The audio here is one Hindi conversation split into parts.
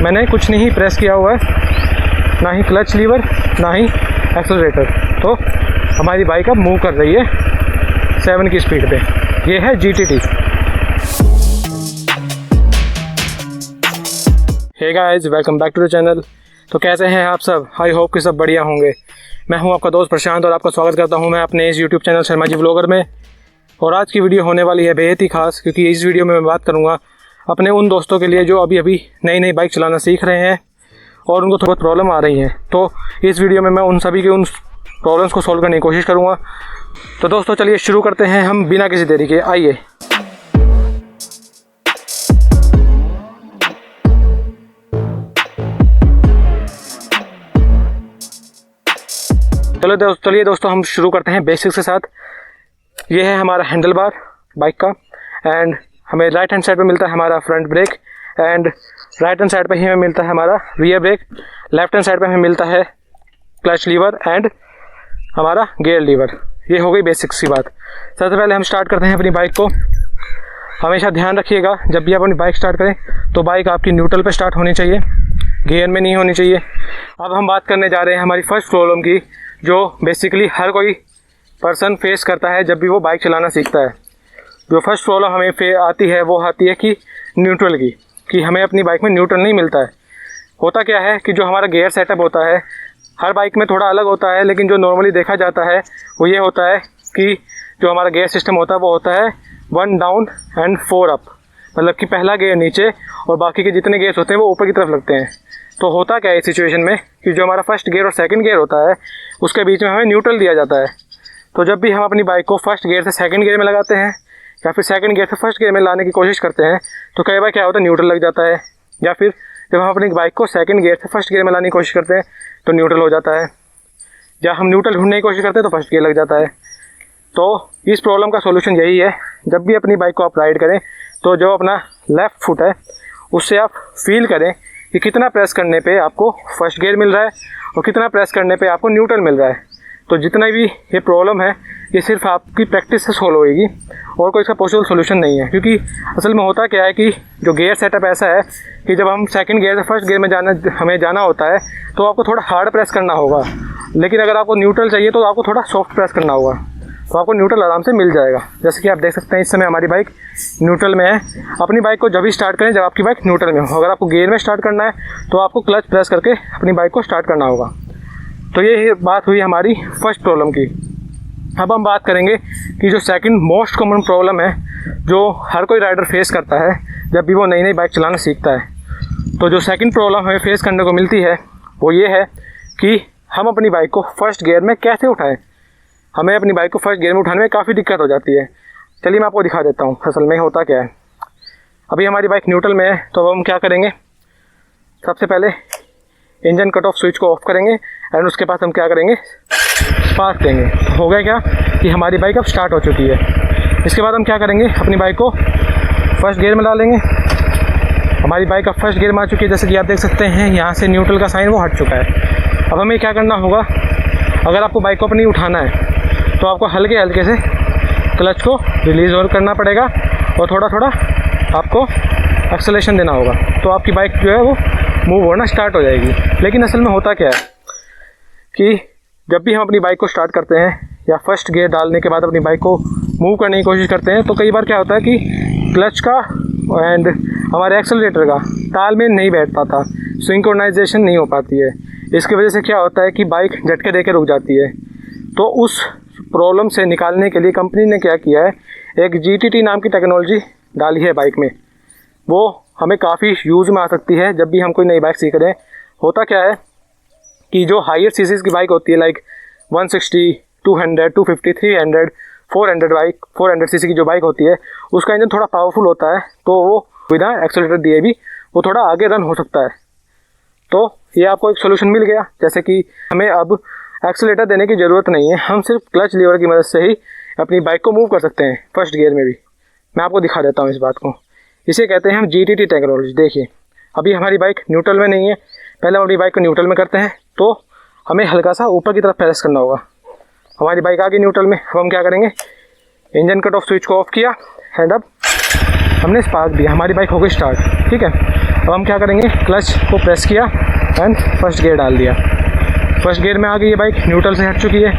मैंने कुछ नहीं प्रेस किया हुआ है, ना ही क्लच लीवर ना ही एक्सेलरेटर। तो हमारी बाइक अब मूव कर रही है 7 की स्पीड पे। ये है GTT। Hey guys, welcome back to the channel. तो कैसे हैं आप सब? आई होप कि सब बढ़िया होंगे। मैं हूं आपका दोस्त प्रशांत और आपका स्वागत करता हूं मैं अपने इस YouTube channel Sharma ji vlogger में। और आज की वीडियो होने वाली है बेहद ही खास, क्योंकि इस वीडियो में मैं बात करूंगा अपने उन दोस्तों के लिए जो अभी नई बाइक चलाना सीख रहे हैं और उनको थोड़ा प्रॉब्लम आ रही है। तो इस वीडियो में मैं उन सभी के उन प्रॉब्लम्स को सॉल्व करने की कोशिश करूँगा। तो दोस्तों चलिए शुरू करते हैं हम बिना किसी देरी के। आइए। चलिए दोस्तों हम शुरू करते हैं बेसिक्स के साथ। ये है हमारा हैंडल बार बाइक का, एंड हमें राइट हैंड साइड पे मिलता है हमारा front brake, and right hand side पे ही हमें मिलता है हमारा rear brake. Left hand side पे हमें मिलता है क्लच लीवर एंड हमारा गियर लीवर। ये हो गई बेसिक्स की बात। सबसे पहले हम स्टार्ट करते हैं अपनी बाइक को। हमेशा ध्यान रखिएगा जब भी आप अपनी बाइक स्टार्ट करें तो बाइक आपकी न्यूट्रल पे स्टार्ट होनी चाहिए, गियर में नहीं होनी चाहिए। अब हम बात करने जा रहे हैं हमारी फर्स्ट प्रॉब्लम की, जो बेसिकली हर कोई पर्सन फेस करता है जब भी वो बाइक चलाना सीखता है। जो फर्स्ट प्रॉब्लम हमें आती है वो आती है कि न्यूट्रल की, कि हमें अपनी बाइक में न्यूट्रल नहीं मिलता है। होता क्या है कि जो हमारा गियर सेटअप होता है हर बाइक में थोड़ा अलग होता है, लेकिन जो नॉर्मली देखा जाता है वो ये होता है कि जो हमारा गियर सिस्टम होता है वो होता है 1 डाउन एंड 4 अप। मतलब कि पहला गियर नीचे और बाकी के जितने गियर्स होते हैं वो ऊपर की तरफ लगते हैं। तो होता क्या है इस सिचुएशन में कि जो हमारा फर्स्ट गियर और सेकंड गियर होता है उसके बीच में हमें न्यूट्रल दिया जाता है। तो जब भी हम अपनी बाइक को फर्स्ट गियर से सेकंड गियर में लगाते हैं या फिर सेकंड गियर से फर्स्ट गियर में लाने की कोशिश करते हैं तो कई बार क्या होता है न्यूट्रल लग जाता है, या फिर जब हम अपनी बाइक को सेकंड गियर से फर्स्ट गियर में लाने की कोशिश करते हैं तो न्यूट्रल हो जाता है, या हम न्यूट्रल ढूंढने की कोशिश करते हैं तो फर्स्ट गियर लग जाता है। तो इस प्रॉब्लम का सोल्यूशन यही है, जब भी अपनी बाइक को आप राइड करें तो जो अपना लेफ़्ट फुट है उससे आप फील करें कि कितना प्रेस करने पे आपको फर्स्ट गियर मिल रहा है और कितना प्रेस करने पे आपको न्यूट्रल मिल रहा है। तो जितना भी ये प्रॉब्लम है ये सिर्फ आपकी प्रैक्टिस से सॉल्व होएगी और कोई इसका पॉसिबल सोल्यूशन नहीं है। क्योंकि असल में होता क्या है कि जो गियर सेटअप ऐसा है कि जब हम सेकंड गियर से फर्स्ट गियर में हमें जाना होता है तो आपको थोड़ा हार्ड प्रेस करना होगा, लेकिन अगर आपको न्यूट्रल चाहिए तो आपको थोड़ा सॉफ्ट प्रेस करना होगा। तो आपको न्यूट्रल आराम से मिल जाएगा। जैसे कि आप देख सकते हैं इस समय हमारी बाइक न्यूट्रल में है। अपनी बाइक को जब भी स्टार्ट करें जब आपकी बाइक न्यूट्रल में हो। अगर आपको गियर में स्टार्ट करना है तो आपको क्लच प्रेस करके अपनी बाइक को स्टार्ट करना होगा। तो ये बात हुई हमारी फर्स्ट प्रॉब्लम की। अब हम बात करेंगे कि जो सेकंड मोस्ट कॉमन प्रॉब्लम है जो हर कोई राइडर फेस करता है जब भी वो नई बाइक चलाना सीखता है। तो जो सेकंड प्रॉब्लम हमें फेस करने को मिलती है वो ये है कि हम अपनी बाइक को फर्स्ट गियर में कैसे उठाएं। हमें अपनी बाइक को फर्स्ट गियर में उठाने में काफ़ी दिक्कत हो जाती है। चलिए मैं आपको दिखा देता हूँ असल में होता क्या है। अभी हमारी बाइक न्यूट्रल में है तो अब हम क्या करेंगे, सबसे पहले इंजन कट ऑफ स्विच को ऑफ करेंगे एंड उसके बाद हम क्या करेंगे, स्पार्क देंगे। तो हो गया क्या कि हमारी बाइक अब स्टार्ट हो चुकी है। इसके बाद हम क्या करेंगे, अपनी बाइक को फर्स्ट गियर में डालेंगे। हमारी बाइक अब फर्स्ट गियर में आ चुकी है। जैसे कि आप देख सकते हैं यहाँ से न्यूट्रल का साइन वो हट चुका है। अब हमें क्या करना होगा, अगर आपको बाइक को अपनी उठाना है तो आपको हल्के हल्के से क्लच को रिलीज़ और करना पड़ेगा और थोड़ा थोड़ा आपको एक्सेलरेशन देना होगा। तो आपकी बाइक जो है वो मूव होना स्टार्ट हो जाएगी। लेकिन असल में होता क्या है कि जब भी हम अपनी बाइक को स्टार्ट करते हैं या फर्स्ट गियर डालने के बाद अपनी बाइक को मूव करने की कोशिश करते हैं तो कई बार क्या होता है कि क्लच का एंड हमारे एक्सेलरेटर का तालमेल नहीं बैठ पाता, सिंक्रोनाइजेशन नहीं हो पाती है। इसकी वजह से क्या होता है कि बाइक झटके देकर रुक जाती है। तो उस प्रॉब्लम से निकालने के लिए कंपनी ने क्या किया है, एक GTT नाम की टेक्नोलॉजी डाली है बाइक में। वो हमें काफ़ी यूज़ में आ सकती है जब भी हम कोई नई बाइक सीख रहे हैं। होता क्या है कि जो हायर सीसीज की बाइक होती है लाइक 160, 200, 250, 300, 400 बाइक 400 सीसी की जो बाइक होती है उसका इंजन थोड़ा पावरफुल होता है, तो वो बिना एक्सेलरेटर दिए भी वो थोड़ा आगे रन हो सकता है। तो ये आपको एक सोल्यूशन मिल गया। जैसे कि हमें अब एक्सेलरेटर देने की ज़रूरत नहीं है, हम सिर्फ क्लच लीवर की मदद से ही अपनी बाइक को मूव कर सकते हैं फर्स्ट गियर में भी। मैं आपको दिखा देता हूँ इस बात को। इसे कहते हैं हम GTT टेक्नोलॉजी। देखिए अभी हमारी बाइक न्यूट्रल में नहीं है, पहले हम अपनी बाइक को न्यूट्रल में करते हैं तो हमें हल्का सा ऊपर की तरफ प्रेस करना होगा। हमारी बाइक आ गई न्यूट्रल में। अब हम क्या करेंगे, इंजन कट ऑफ स्विच को ऑफ किया एंड अब हमने स्पार्क दिया, हमारी बाइक हो गई स्टार्ट। ठीक है। अब हम क्या करेंगे, क्लच को प्रेस किया एंड फर्स्ट गियर डाल दिया। फर्स्ट गियर में आ गई है बाइक, न्यूट्रल से हट चुकी है।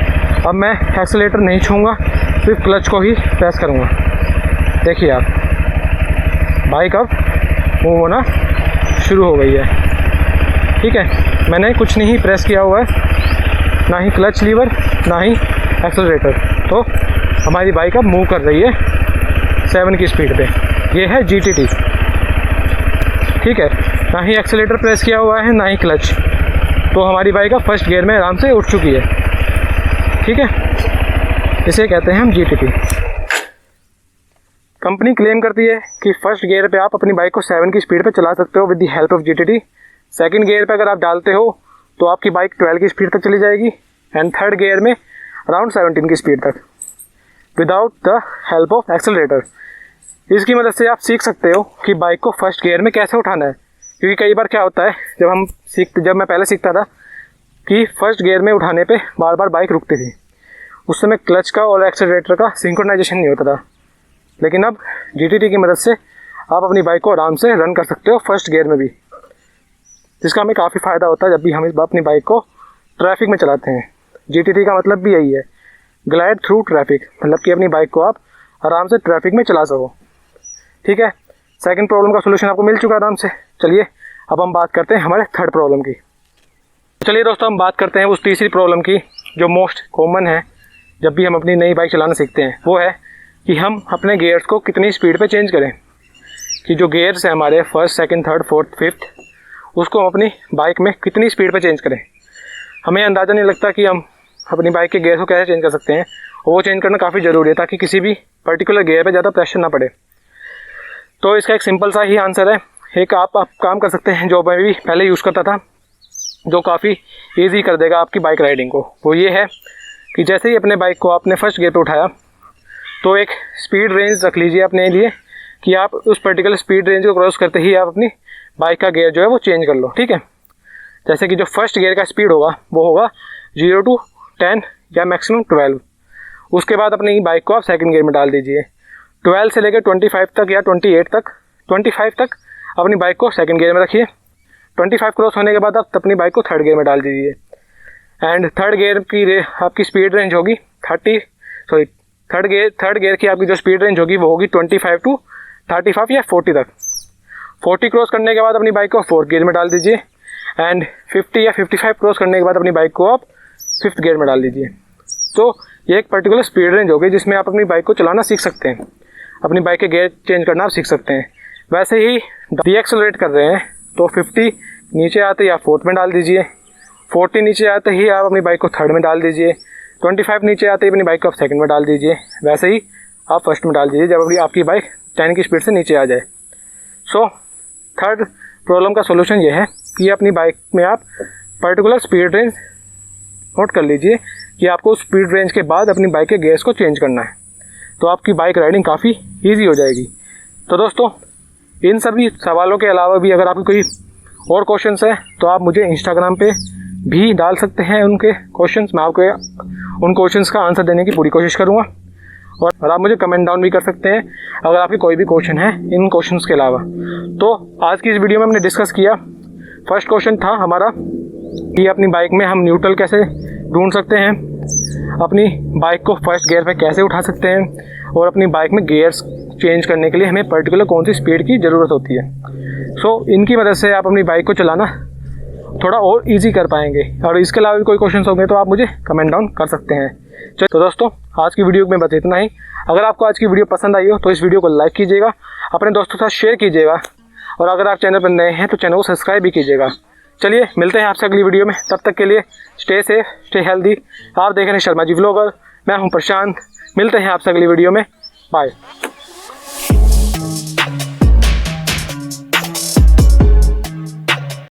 अब मैं एक्सेलेरेटर नहीं छूँगा, सिर्फ क्लच को ही प्रेस करूँगा। देखिए आप, बाइक अब मूव होना शुरू हो गई है। ठीक है, मैंने कुछ नहीं प्रेस किया हुआ है, ना ही क्लच लीवर ना ही एक्सेलरेटर, तो हमारी बाइक अब मूव कर रही है 7 की स्पीड पे। ये है GTT। ठीक है, ना ही एक्सेलरेटर प्रेस किया हुआ है ना ही क्लच, तो हमारी बाइक अब फर्स्ट गियर में आराम से उठ चुकी है। ठीक है, इसे कहते हैं हम GTT। कंपनी क्लेम करती है कि फर्स्ट गियर पे आप अपनी बाइक को 7 की स्पीड पे चला सकते हो with the help of GTT। Second gear पे अगर आप डालते हो तो आपकी बाइक 12 की स्पीड तक चली जाएगी एंड थर्ड गियर में अराउंड 17 की स्पीड तक without the help of accelerator. इसकी मदद से आप सीख सकते हो कि बाइक को फर्स्ट गियर में कैसे उठाना है, क्योंकि कई बार क्या होता है, जब मैं पहले सीखता था कि फर्स्ट गियर में उठाने पे बार बार बाइक रुकती थी, उस समय क्लच का और एक्सेलरेटर का सिंक्रोनाइजेशन नहीं होता था। लेकिन अब GTT की मदद से आप अपनी बाइक को आराम से रन कर सकते हो फर्स्ट गियर में भी, जिसका हमें काफ़ी फ़ायदा होता है जब भी हम अपनी बाइक को ट्रैफिक में चलाते हैं। GTT का मतलब भी यही है, ग्लाइड थ्रू ट्रैफिक, मतलब कि अपनी बाइक को आप आराम से ट्रैफिक में चला सको। ठीक है, सेकंड प्रॉब्लम का सोल्यूशन आपको मिल चुका है आराम से। चलिए अब हम बात करते हैं हमारे थर्ड प्रॉब्लम की। चलिए दोस्तों, हम बात करते हैं उस तीसरी प्रॉब्लम की जो मोस्ट कॉमन है जब भी हम अपनी नई बाइक चलाना सीखते हैं। वो है कि हम अपने गियर्स को कितनी स्पीड पे चेंज करें, कि जो गियर्स हैं हमारे first, second, third, fourth, fifth, उसको हम अपनी बाइक में कितनी स्पीड पे चेंज करें। हमें अंदाज़ा नहीं लगता कि हम अपनी बाइक के गियर को कैसे चेंज कर सकते हैं, और वो चेंज करना काफ़ी ज़रूरी है ताकि किसी भी पर्टिकुलर गियर पे ज़्यादा प्रेशर ना पड़े। तो इसका एक सिंपल सा ही आंसर है। एक आप काम कर सकते हैं जो मैं भी पहले यूज़ करता था, जो काफ़ी ईजी कर देगा आपकी बाइक राइडिंग को। वो ये है कि जैसे ही अपने बाइक को आपने फर्स्ट गियर पे उठाया तो एक स्पीड रेंज रख लीजिए अपने लिए कि आप उस पर्टिकुलर स्पीड रेंज को क्रॉस करते ही आप अपनी बाइक का गियर जो है वो चेंज कर लो। ठीक है, जैसे कि जो फर्स्ट गियर का स्पीड होगा वो होगा 0 to 10 या मैक्सिमम 12। उसके बाद अपनी बाइक को आप सेकंड गियर में डाल दीजिए। 12 से लेकर 25 तक या 28 तक, 25 तक अपनी बाइक को सेकंड गियर में रखिए। 25 क्रॉस होने के बाद आप अपनी बाइक को थर्ड गियर में डाल दीजिए एंड थर्ड गियर की आपकी स्पीड रेंज होगी थर्ड गियर की आपकी जो स्पीड रेंज होगी वो होगी 25 to 35 या 40 तक। 40 क्रॉस करने के बाद अपनी बाइक को फोर्थ गियर में डाल दीजिए एंड 50 या 55 क्रॉस करने के बाद अपनी बाइक को आप फिफ्थ गियर में डाल दीजिए। तो ये एक पर्टिकुलर स्पीड रेंज होगी जिसमें आप अपनी बाइक को चलाना सीख सकते हैं, अपनी बाइक के गियर चेंज करना आप सीख सकते हैं। वैसे ही डीएक्सेलरेट कर रहे हैं तो 50 नीचे आते ही आप फोर्थ में डाल दीजिए, 40 नीचे आते ही आप अपनी बाइक को थर्ड में डाल दीजिए, 25 नीचे आते ही अपनी बाइक को आप सेकंड में डाल दीजिए। वैसे ही आप फर्स्ट में डाल दीजिए जब अभी आपकी बाइक 10 की स्पीड से नीचे आ जाए। सो थर्ड प्रॉब्लम का सोल्यूशन ये है कि अपनी बाइक में आप पर्टिकुलर स्पीड रेंज नोट कर लीजिए कि आपको उस स्पीड रेंज के बाद अपनी बाइक के गियर्स को चेंज करना है, तो आपकी बाइक राइडिंग काफ़ी ईजी हो जाएगी। तो दोस्तों, इन सभी सवालों के अलावा भी अगर आपकी कोई और क्वेश्चंस है तो आप मुझे इंस्टाग्राम पे भी डाल सकते हैं उनके क्वेश्चंस। मैं आपको उन क्वेश्चंस का आंसर देने की पूरी कोशिश करूँगा, और आप मुझे कमेंट डाउन भी कर सकते हैं अगर आपकी कोई भी क्वेश्चन है इन क्वेश्चंस के अलावा। तो आज की इस वीडियो में हमने डिस्कस किया, फर्स्ट क्वेश्चन था हमारा कि अपनी बाइक में हम न्यूट्रल कैसे ढूंढ सकते हैं, अपनी बाइक को फर्स्ट गियर पे कैसे उठा सकते हैं, और अपनी बाइक में गियर्स चेंज करने के लिए हमें पर्टिकुलर कौन सी स्पीड की ज़रूरत होती है। सो इनकी मदद से आप अपनी बाइक को चलाना थोड़ा और इजी कर पाएंगे। और इसके अलावा भी कोई क्वेश्चन होंगे तो आप मुझे कमेंट डाउन कर सकते हैं। तो दोस्तों, आज की वीडियो में बस इतना ही। अगर आपको आज की वीडियो पसंद आई हो तो इस वीडियो को लाइक कीजिएगा, अपने दोस्तों के साथ शेयर कीजिएगा, और अगर आप चैनल पर नए हैं तो चैनल को सब्सक्राइब भी कीजिएगा। चलिए मिलते हैं आपसे अगली वीडियो में, तब तक के लिए स्टे सेफ, स्टे हेल्दी। आप देख रहे हैं शर्मा जी व्लॉगर, मैं हूं प्रशांत। मिलते हैं आपसे अगली वीडियो में, बाय।